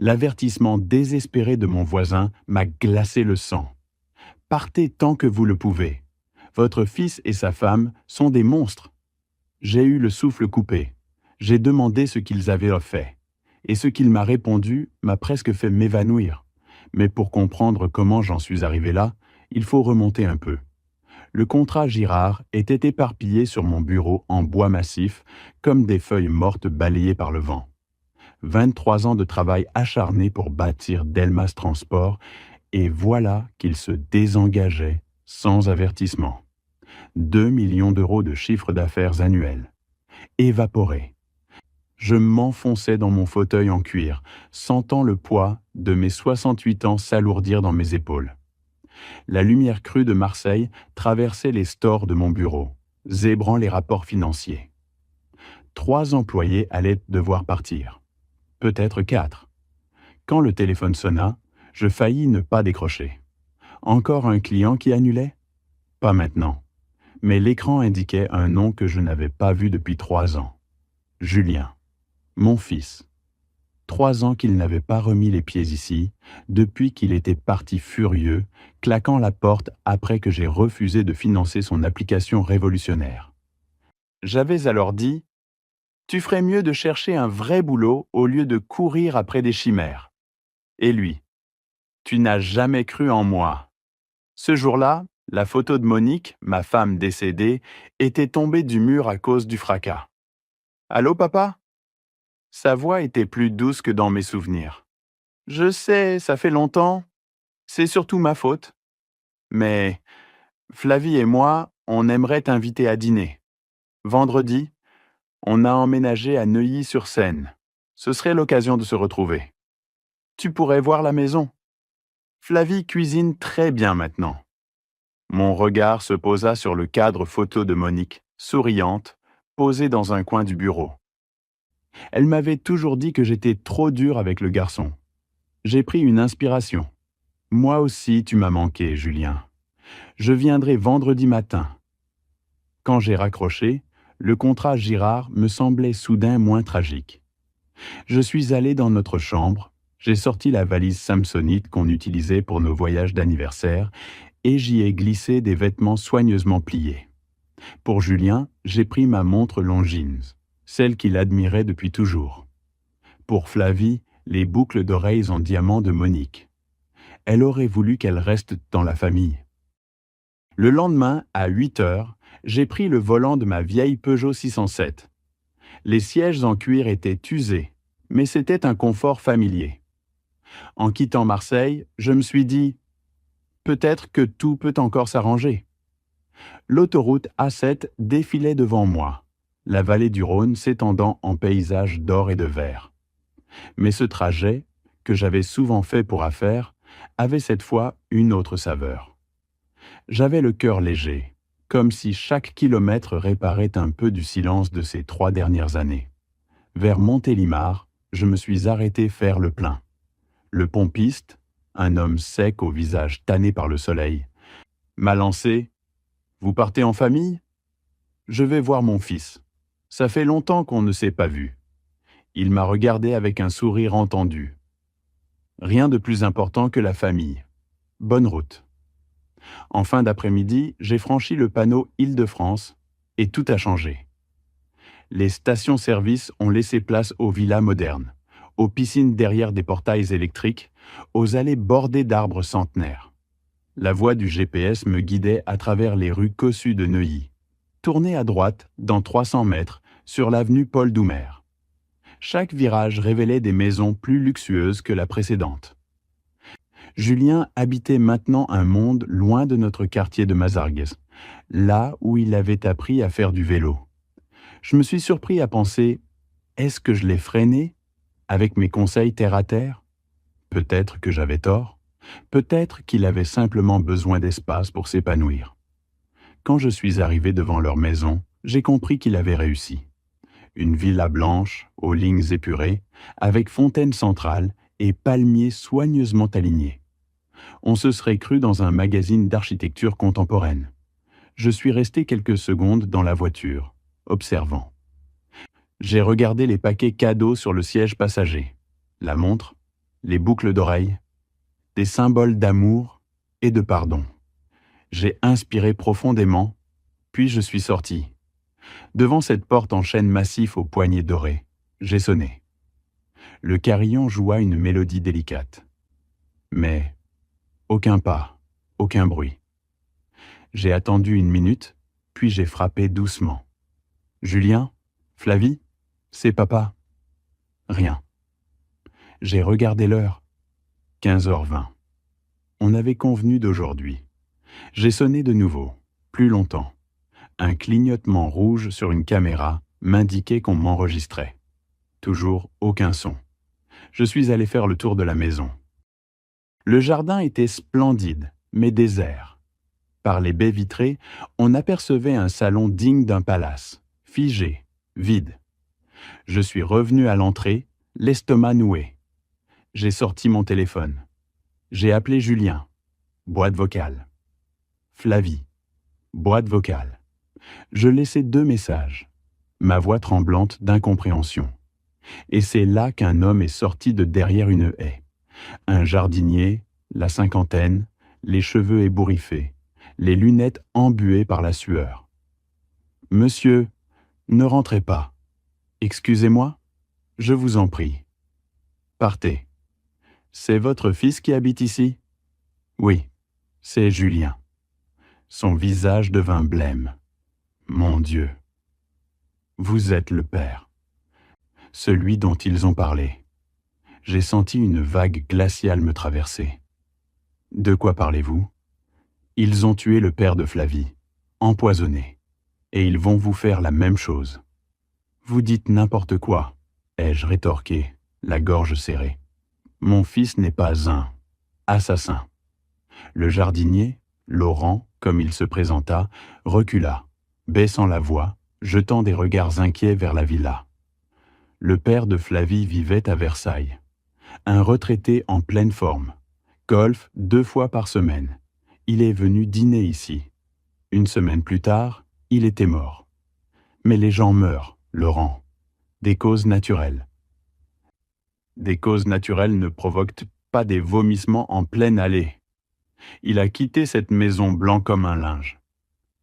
L'avertissement désespéré de mon voisin m'a glacé le sang. Partez tant que vous le pouvez. Votre fils et sa femme sont des monstres. J'ai eu le souffle coupé. J'ai demandé ce qu'ils avaient fait. Et ce qu'il m'a répondu m'a presque fait m'évanouir. Mais pour comprendre comment j'en suis arrivé là, il faut remonter un peu. Le contrat Girard était éparpillé sur mon bureau en bois massif, comme des feuilles mortes balayées par le vent. 23 ans de travail acharné pour bâtir Delmas Transport, et voilà qu'il se désengageait sans avertissement. 2 millions d'euros de chiffre d'affaires annuel. Évaporé. Je m'enfonçais dans mon fauteuil en cuir, sentant le poids de mes 68 ans s'alourdir dans mes épaules. La lumière crue de Marseille traversait les stores de mon bureau, zébrant les rapports financiers. 3 employés allaient devoir partir. Peut-être 4. Quand le téléphone sonna, je faillis ne pas décrocher. Encore un client qui annulait? Pas maintenant. Mais l'écran indiquait un nom que je n'avais pas vu depuis 3 ans. Julien. Mon fils. 3 ans qu'il n'avait pas remis les pieds ici, depuis qu'il était parti furieux, claquant la porte après que j'ai refusé de financer son application révolutionnaire. J'avais alors dit « Tu ferais mieux de chercher un vrai boulot au lieu de courir après des chimères. » Et lui « Tu n'as jamais cru en moi. » Ce jour-là, la photo de Monique, ma femme décédée, était tombée du mur à cause du fracas. « Allô, papa ?» Sa voix était plus douce que dans mes souvenirs. « Je sais, ça fait longtemps. C'est surtout ma faute. Mais Flavie et moi, on aimerait t'inviter à dîner. Vendredi, on a emménagé à Neuilly-sur-Seine. Ce serait l'occasion de se retrouver. Tu pourrais voir la maison. Flavie cuisine très bien maintenant. » Mon regard se posa sur le cadre photo de Monique, souriante, posée dans un coin du bureau. Elle m'avait toujours dit que j'étais trop dur avec le garçon. J'ai pris une inspiration. Moi aussi, tu m'as manqué, Julien. Je viendrai vendredi matin. Quand j'ai raccroché, le contrat Girard me semblait soudain moins tragique. Je suis allé dans notre chambre, j'ai sorti la valise Samsonite qu'on utilisait pour nos voyages d'anniversaire et j'y ai glissé des vêtements soigneusement pliés. Pour Julien, j'ai pris ma montre Longines, celle qu'il admirait depuis toujours. Pour Flavie, les boucles d'oreilles en diamant de Monique. Elle aurait voulu qu'elle reste dans la famille. Le lendemain, à 8 heures, j'ai pris le volant de ma vieille Peugeot 607. Les sièges en cuir étaient usés, mais c'était un confort familier. En quittant Marseille, je me suis dit « Peut-être que tout peut encore s'arranger ». L'autoroute A7 défilait devant moi, la vallée du Rhône s'étendant en paysage d'or et de vert. Mais ce trajet, que j'avais souvent fait pour affaires, avait cette fois une autre saveur. J'avais le cœur léger, comme si chaque kilomètre réparait un peu du silence de ces 3 dernières années. Vers Montélimar, je me suis arrêté faire le plein. Le pompiste, un homme sec au visage tanné par le soleil, m'a lancé « Vous partez en famille ? Je vais voir mon fils. Ça fait longtemps qu'on ne s'est pas vu. » Il m'a regardé avec un sourire entendu. Rien de plus important que la famille. Bonne route. En fin d'après-midi, j'ai franchi le panneau Île-de-France et tout a changé. Les stations-service ont laissé place aux villas modernes, aux piscines derrière des portails électriques, aux allées bordées d'arbres centenaires. La voix du GPS me guidait à travers les rues cossues de Neuilly. Tournez à droite, dans 300 mètres, sur l'avenue Paul Doumer. Chaque virage révélait des maisons plus luxueuses que la précédente. Julien habitait maintenant un monde loin de notre quartier de Mazargues, là où il avait appris à faire du vélo. Je me suis surpris à penser « Est-ce que je l'ai freiné avec mes conseils terre à terre ? Peut-être que j'avais tort. Peut-être qu'il avait simplement besoin d'espace pour s'épanouir. » Quand je suis arrivé devant leur maison, j'ai compris qu'il avait réussi. Une villa blanche, aux lignes épurées, avec fontaine centrale et palmiers soigneusement alignés. On se serait cru dans un magazine d'architecture contemporaine. Je suis resté quelques secondes dans la voiture, observant. J'ai regardé les paquets cadeaux sur le siège passager. La montre, les boucles d'oreilles, des symboles d'amour et de pardon. J'ai inspiré profondément, puis je suis sorti. Devant cette porte en chêne massif aux poignées dorées, j'ai sonné. Le carillon joua une mélodie délicate. Mais aucun pas, aucun bruit. J'ai attendu 1 minute, puis j'ai frappé doucement. Julien? Flavie? C'est papa? Rien. J'ai regardé l'heure. 15h20. On avait convenu d'aujourd'hui. J'ai sonné de nouveau, plus longtemps. Un clignotement rouge sur une caméra m'indiquait qu'on m'enregistrait. Toujours aucun son. Je suis allé faire le tour de la maison. Le jardin était splendide, mais désert. Par les baies vitrées, on apercevait un salon digne d'un palace, figé, vide. Je suis revenu à l'entrée, l'estomac noué. J'ai sorti mon téléphone. J'ai appelé Julien. Boîte vocale. Flavie. Boîte vocale. Je laissai 2 messages. Ma voix tremblante d'incompréhension. Et c'est là qu'un homme est sorti de derrière une haie. Un jardinier, la cinquantaine, les cheveux ébouriffés, les lunettes embuées par la sueur. « Monsieur, ne rentrez pas. Excusez-moi, je vous en prie. Partez. C'est votre fils qui habite ici? Oui, c'est Julien. » Son visage devint blême. Mon Dieu. Vous êtes le père. Celui dont ils ont parlé. J'ai senti une vague glaciale me traverser. De quoi parlez-vous? Ils ont tué le père de Flavie, empoisonné, et ils vont vous faire la même chose. Vous dites n'importe quoi, ai-je rétorqué, la gorge serrée. Mon fils n'est pas un assassin. Le jardinier, Laurent, comme il se présenta, recula, baissant la voix, jetant des regards inquiets vers la villa. Le père de Flavie vivait à Versailles. Un retraité en pleine forme. Golf 2 fois par semaine. Il est venu dîner ici. 1 semaine plus tard, il était mort. Mais les gens meurent, Laurent. Des causes naturelles. Des causes naturelles ne provoquent pas des vomissements en pleine allée. Il a quitté cette maison blanc comme un linge.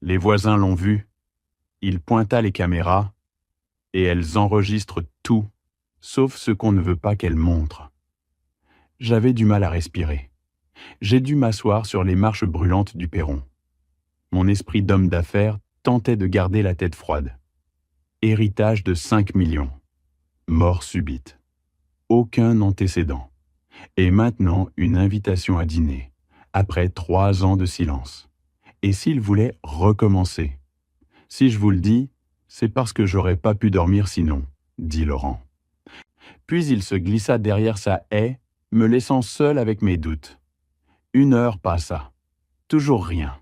Les voisins l'ont vu. Il pointa les caméras et elles enregistrent tout, sauf ce qu'on ne veut pas qu'elles montrent. J'avais du mal à respirer. J'ai dû m'asseoir sur les marches brûlantes du perron. Mon esprit d'homme d'affaires tentait de garder la tête froide. Héritage de 5 millions. Mort subite. Aucun antécédent. Et maintenant une invitation à dîner, après 3 ans de silence. Et s'il voulait recommencer? Si je vous le dis, c'est parce que j'aurais pas pu dormir sinon, dit Laurent. Puis il se glissa derrière sa haie, me laissant seul avec mes doutes. 1 heure passa. Toujours rien.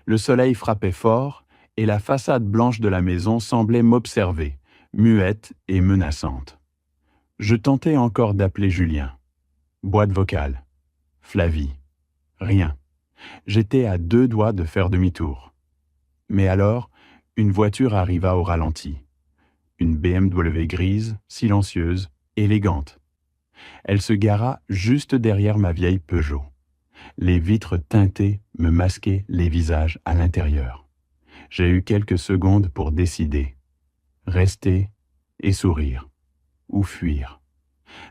Le soleil frappait fort et la façade blanche de la maison semblait m'observer, muette et menaçante. Je tentais encore d'appeler Julien. Boîte vocale. Flavie. Rien. J'étais à 2 doigts de faire demi-tour. Mais alors, une voiture arriva au ralenti. Une BMW grise, silencieuse, élégante. Elle se gara juste derrière ma vieille Peugeot. Les vitres teintées me masquaient les visages à l'intérieur. J'ai eu quelques secondes pour décider. Rester et sourire. Ou fuir.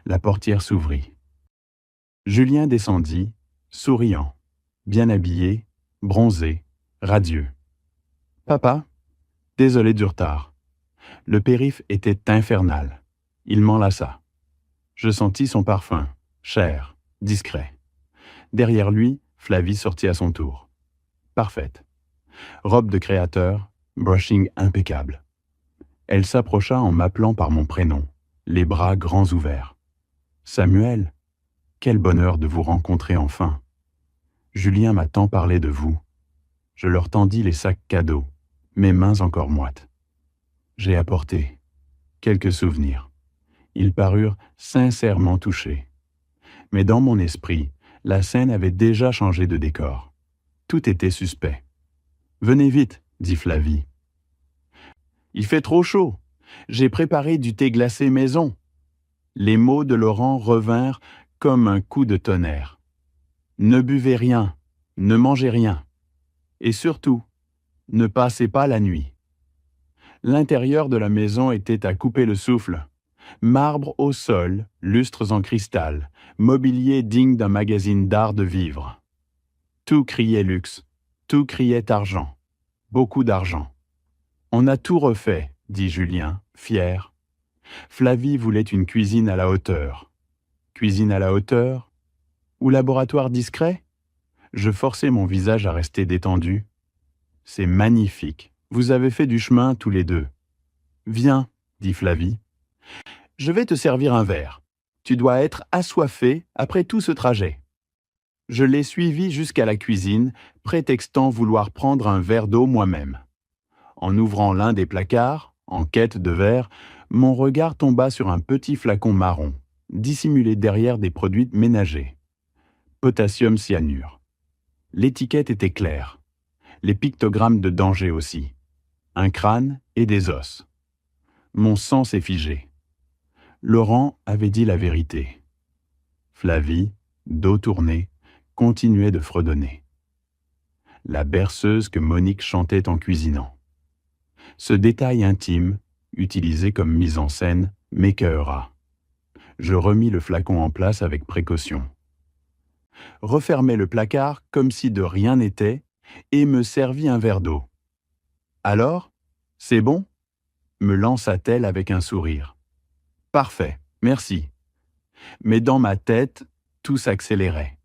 La portière s'ouvrit. Julien descendit, souriant, bien habillé, bronzé, radieux. « Papa, désolé du retard. Le périph' était infernal. Il m'enlaça. Je sentis son parfum, cher, discret. Derrière lui, Flavie sortit à son tour. Parfaite. Robe de créateur, brushing impeccable. Elle s'approcha en m'appelant par mon prénom, les bras grands ouverts. « Samuel, quel bonheur de vous rencontrer enfin. Julien m'a tant parlé de vous. » Je leur tendis les sacs cadeaux, mes mains encore moites. J'ai apporté quelques souvenirs. Ils parurent sincèrement touchés. Mais dans mon esprit, la scène avait déjà changé de décor. Tout était suspect. « Venez vite, dit Flavie. Il fait trop chaud. J'ai préparé du thé glacé maison. » Les mots de Laurent revinrent comme un coup de tonnerre. Ne buvez rien, ne mangez rien. Et surtout, ne passez pas la nuit. L'intérieur de la maison était à couper le souffle. Marbre au sol, lustres en cristal, mobilier digne d'un magazine d'art de vivre. Tout criait luxe, tout criait argent, beaucoup d'argent. On a tout refait, dit Julien, fier. Flavie voulait une cuisine à la hauteur. Cuisine à la hauteur? Ou laboratoire discret? Je forçai mon visage à rester détendu. C'est magnifique. Vous avez fait du chemin tous les deux. Viens, dit Flavie. Je vais te servir un verre. Tu dois être assoiffé après tout ce trajet. Je l'ai suivi jusqu'à la cuisine, prétextant vouloir prendre un verre d'eau moi-même. En ouvrant l'un des placards, en quête de verre, mon regard tomba sur un petit flacon marron, dissimulé derrière des produits ménagers. Potassium cyanure. L'étiquette était claire. Les pictogrammes de danger aussi. Un crâne et des os. Mon sang s'est figé. Laurent avait dit la vérité. Flavie, dos tourné, continuait de fredonner. La berceuse que Monique chantait en cuisinant. Ce détail intime, utilisé comme mise en scène, m'écœura. Je remis le flacon en place avec précaution. Refermai le placard comme si de rien n'était et me servis un verre d'eau. « Alors, c'est bon ?» me lança-t-elle avec un sourire. « Parfait, merci. » Mais dans ma tête, tout s'accélérait.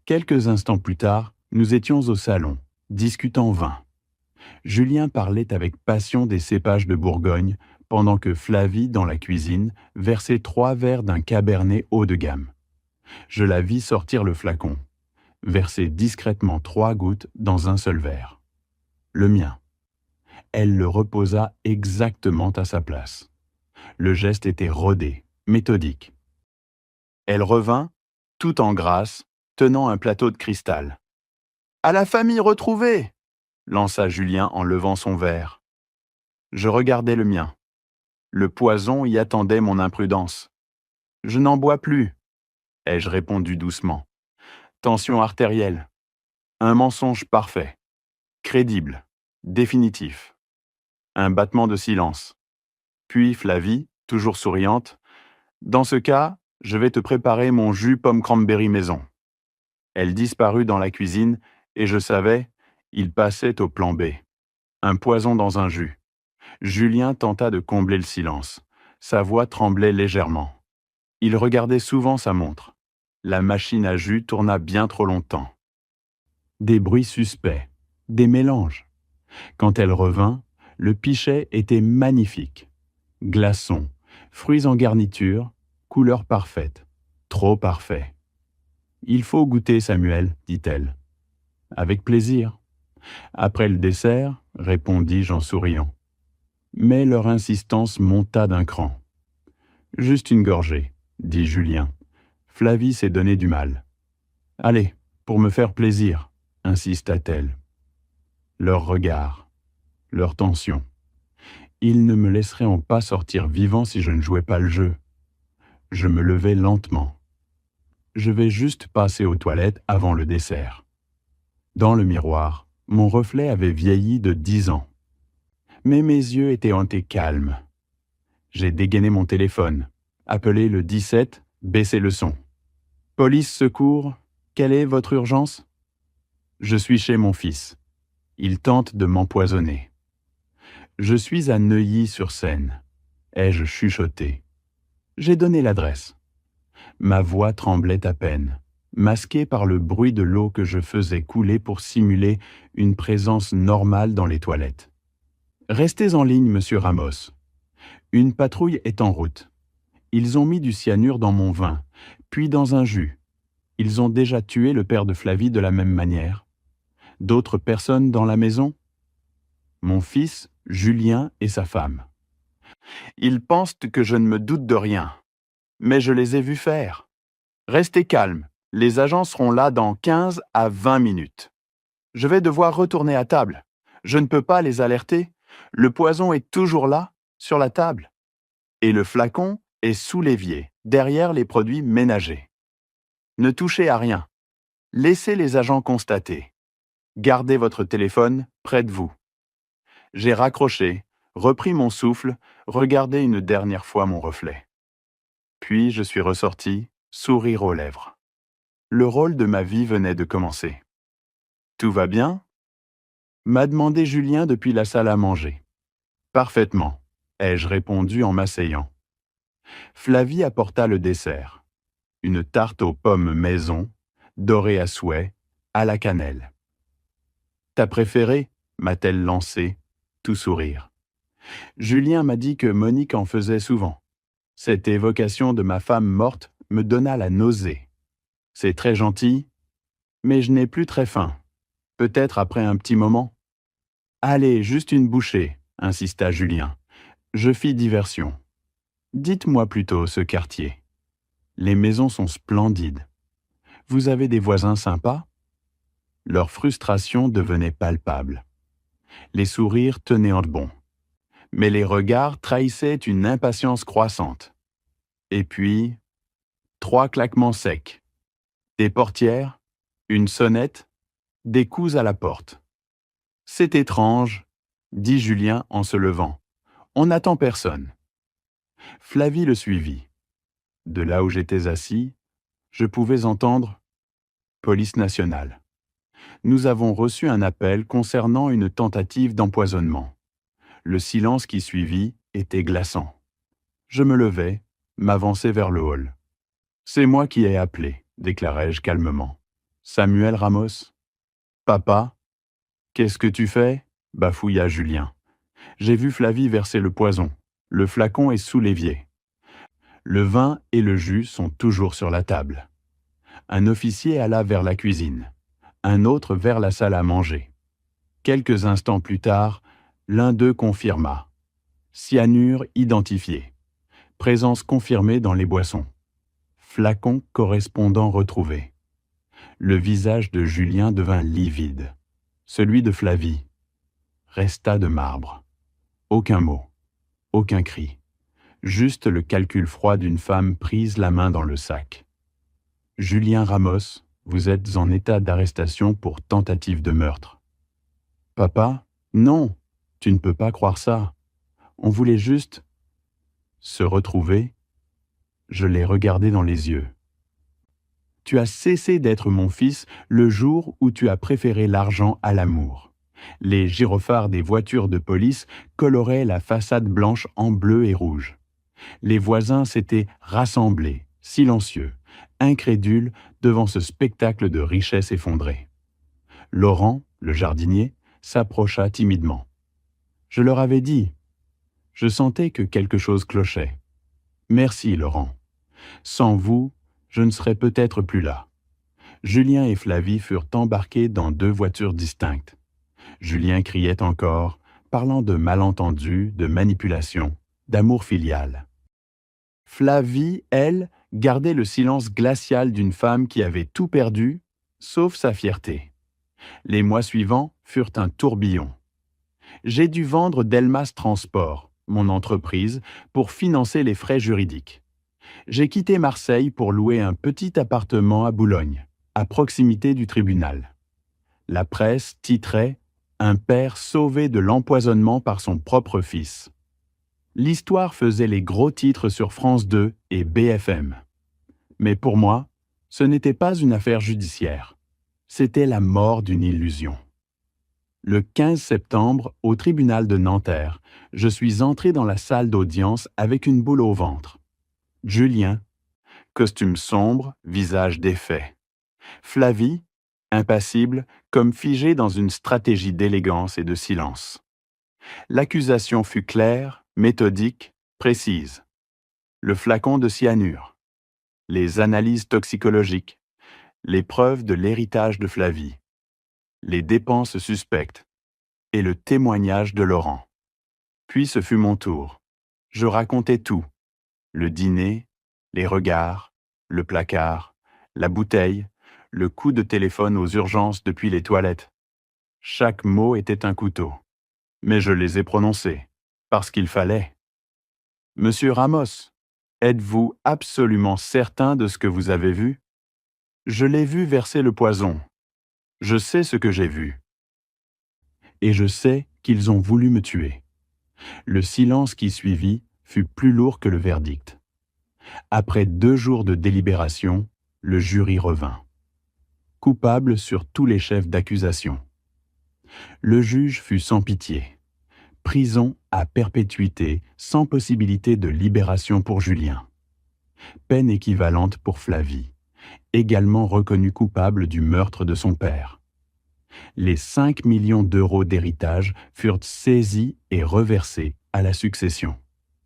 Quelques instants plus tard, nous étions au salon, discutant vin. Julien parlait avec passion des cépages de Bourgogne, pendant que Flavie, dans la cuisine, versait 3 verres d'un cabernet haut de gamme. Je la vis sortir le flacon, verser discrètement 3 gouttes dans un seul verre. Le mien. Elle le reposa exactement à sa place. Le geste était rodé, méthodique. Elle revint, tout en grâce, tenant un plateau de cristal. « À la famille retrouvée !» lança Julien en levant son verre. Je regardai le mien. Le poison y attendait mon imprudence. « Je n'en bois plus !» ai-je répondu doucement. Tension artérielle. Un mensonge parfait. Crédible. Définitif. Un battement de silence. Puis Flavie, toujours souriante. « Dans ce cas, je vais te préparer mon jus pomme cranberry maison. » Elle disparut dans la cuisine et je savais, il passait au plan B. Un poison dans un jus. Julien tenta de combler le silence. Sa voix tremblait légèrement. Il regardait souvent sa montre. La machine à jus tourna bien trop longtemps. Des bruits suspects, des mélanges. Quand elle revint, le pichet était magnifique. Glaçons, fruits en garniture, couleur parfaite, trop parfait. « Il faut goûter, Samuel, dit-elle. »« Avec plaisir. » Après le dessert, répondis-je en souriant. Mais leur insistance monta d'un cran. « Juste une gorgée, » dit Julien. Flavie s'est donné du mal. « Allez, pour me faire plaisir, » insista-t-elle. Leur regard, leur tension. Ils ne me laisseraient pas sortir vivant si je ne jouais pas le jeu. Je me levai lentement. Je vais juste passer aux toilettes avant le dessert. Dans le miroir, mon reflet avait vieilli de 10 ans. Mais mes yeux étaient hantés calmes. J'ai dégainé mon téléphone, appelé le 17, baissé le son. « Police, secours, quelle est votre urgence ?»« Je suis chez mon fils. Il tente de m'empoisonner. »« Je suis à Neuilly-sur-Seine. » ai-je chuchoté. J'ai donné l'adresse. Ma voix tremblait à peine, masquée par le bruit de l'eau que je faisais couler pour simuler une présence normale dans les toilettes. « Restez en ligne, monsieur Ramos. Une patrouille est en route. Ils ont mis du cyanure dans mon vin, puis dans un jus. Ils ont déjà tué le père de Flavie de la même manière. D'autres personnes dans la maison ? Mon fils, Julien et sa femme. Ils pensent que je ne me doute de rien. Mais je les ai vus faire. Restez calme, les agents seront là dans 15 à 20 minutes. Je vais devoir retourner à table. Je ne peux pas les alerter. Le poison est toujours là, sur la table. Et le flacon est sous l'évier, derrière les produits ménagers. Ne touchez à rien. Laissez les agents constater. Gardez votre téléphone près de vous. J'ai raccroché, repris mon souffle, regardé une dernière fois mon reflet. Puis je suis ressorti, sourire aux lèvres. Le rôle de ma vie venait de commencer. Tout va bien? M'a demandé Julien depuis la salle à manger. Parfaitement, ai-je répondu en m'asseyant. Flavie apporta le dessert. Une tarte aux pommes maison, dorée à souhait, à la cannelle. Ta préférée? M'a-t-elle lancé, tout sourire. Julien m'a dit que Monique en faisait souvent. Cette évocation de ma femme morte me donna la nausée. C'est très gentil, mais je n'ai plus très faim. Peut-être après un petit moment. Allez, juste une bouchée, insista Julien. Je fis diversion. Dites-moi plutôt ce quartier. Les maisons sont splendides. Vous avez des voisins sympas? Leur frustration devenait palpable. Les sourires tenaient en bon. Mais les regards trahissaient une impatience croissante. Et puis, 3 claquements secs. Des portières, une sonnette, des coups à la porte. C'est étrange, dit Julien en se levant. On n'attend personne. Flavie le suivit. De là où j'étais assis, je pouvais entendre « Police nationale ». Nous avons reçu un appel concernant une tentative d'empoisonnement. Le silence qui suivit était glaçant. Je me levai, m'avançai vers le hall. « C'est moi qui ai appelé », déclarai-je calmement. « Samuel Ramos ?»« Papa ?»« Qu'est-ce que tu fais ?» bafouilla Julien. « J'ai vu Flavie verser le poison. Le flacon est sous l'évier. Le vin et le jus sont toujours sur la table. » Un officier alla vers la cuisine, un autre vers la salle à manger. Quelques instants plus tard, l'un d'eux confirma. Cyanure identifié. Présence confirmée dans les boissons. Flacon correspondant retrouvé. Le visage de Julien devint livide. Celui de Flavie resta de marbre. Aucun mot, aucun cri. Juste le calcul froid d'une femme prise la main dans le sac. Julien Ramos, vous êtes en état d'arrestation pour tentative de meurtre. Papa, non, tu ne peux pas croire ça. On voulait juste se retrouver. Je l'ai regardé dans les yeux. Tu as cessé d'être mon fils le jour où tu as préféré l'argent à l'amour. Les gyrophares des voitures de police coloraient la façade blanche en bleu et rouge. Les voisins s'étaient rassemblés, silencieux, incrédules devant ce spectacle de richesse effondrée. Laurent, le jardinier, s'approcha timidement. Je leur avais dit. Je sentais que quelque chose clochait. Merci, Laurent. Sans vous, je ne serais peut-être plus là. Julien et Flavie furent embarqués dans 2 voitures distinctes. Julien criait encore, parlant de malentendus, de manipulation, d'amour filial. Flavie, elle, gardait le silence glacial d'une femme qui avait tout perdu, sauf sa fierté. Les mois suivants furent un tourbillon. J'ai dû vendre Delmas Transport, mon entreprise, pour financer les frais juridiques. J'ai quitté Marseille pour louer un petit appartement à Boulogne, à proximité du tribunal. La presse titrait « Un père sauvé de l'empoisonnement par son propre fils ». L'histoire faisait les gros titres sur France 2 et BFM. Mais pour moi, ce n'était pas une affaire judiciaire. C'était la mort d'une illusion. Le 15 septembre, au tribunal de Nanterre, je suis entré dans la salle d'audience avec une boule au ventre. Julien, costume sombre, visage défait. Flavie, impassible, comme figée dans une stratégie d'élégance et de silence. L'accusation fut claire, méthodique, précise. Le flacon de cyanure, les analyses toxicologiques, les preuves de l'héritage de Flavie, les dépenses suspectes et le témoignage de Laurent. Puis ce fut mon tour. Je racontais tout. Le dîner, les regards, le placard, la bouteille, le coup de téléphone aux urgences depuis les toilettes. Chaque mot était un couteau. Mais je les ai prononcés, parce qu'il fallait. Monsieur Ramos, êtes-vous absolument certain de ce que vous avez vu? Je l'ai vu verser le poison. Je sais ce que j'ai vu. Et je sais qu'ils ont voulu me tuer. Le silence qui suivit fut plus lourd que le verdict. Après 2 jours de délibération, le jury revint. Coupable sur tous les chefs d'accusation. Le juge fut sans pitié. Prison à perpétuité sans possibilité de libération pour Julien. Peine équivalente pour Flavie, également reconnue coupable du meurtre de son père. Les 5 millions d'euros d'héritage furent saisis et reversés à la succession.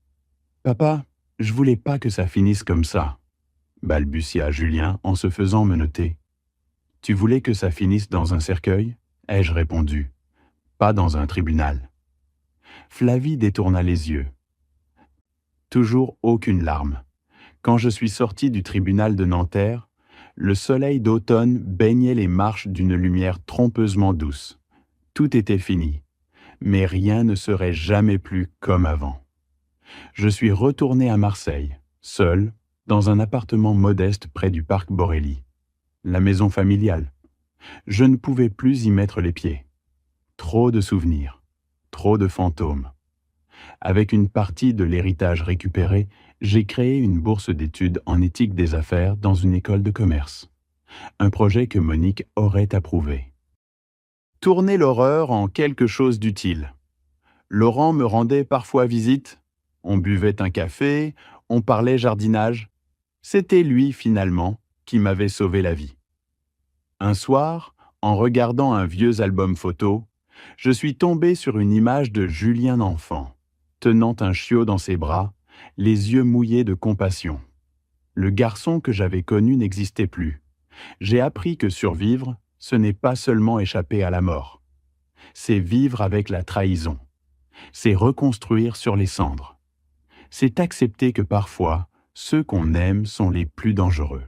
« Papa, je voulais pas que ça finisse comme ça, » balbutia Julien en se faisant menotter. « Tu voulais que ça finisse dans un cercueil ?» ai-je répondu. « Pas dans un tribunal. » Flavie détourna les yeux. Toujours aucune larme. Quand je suis sorti du tribunal de Nanterre, le soleil d'automne baignait les marches d'une lumière trompeusement douce. Tout était fini, mais rien ne serait jamais plus comme avant. Je suis retourné à Marseille, seul, dans un appartement modeste près du parc Borély. La maison familiale. Je ne pouvais plus y mettre les pieds. Trop de souvenirs, trop de fantômes. Avec une partie de l'héritage récupéré, j'ai créé une bourse d'études en éthique des affaires dans une école de commerce. Un projet que Monique aurait approuvé. Tourner l'horreur en quelque chose d'utile. Laurent me rendait parfois visite. On buvait un café, on parlait jardinage. C'était lui, finalement, qui m'avait sauvé la vie. Un soir, en regardant un vieux album photo, je suis tombé sur une image de Julien enfant, tenant un chiot dans ses bras, les yeux mouillés de compassion. Le garçon que j'avais connu n'existait plus. J'ai appris que survivre, ce n'est pas seulement échapper à la mort. C'est vivre avec la trahison. C'est reconstruire sur les cendres. C'est accepter que parfois, ceux qu'on aime sont les plus dangereux.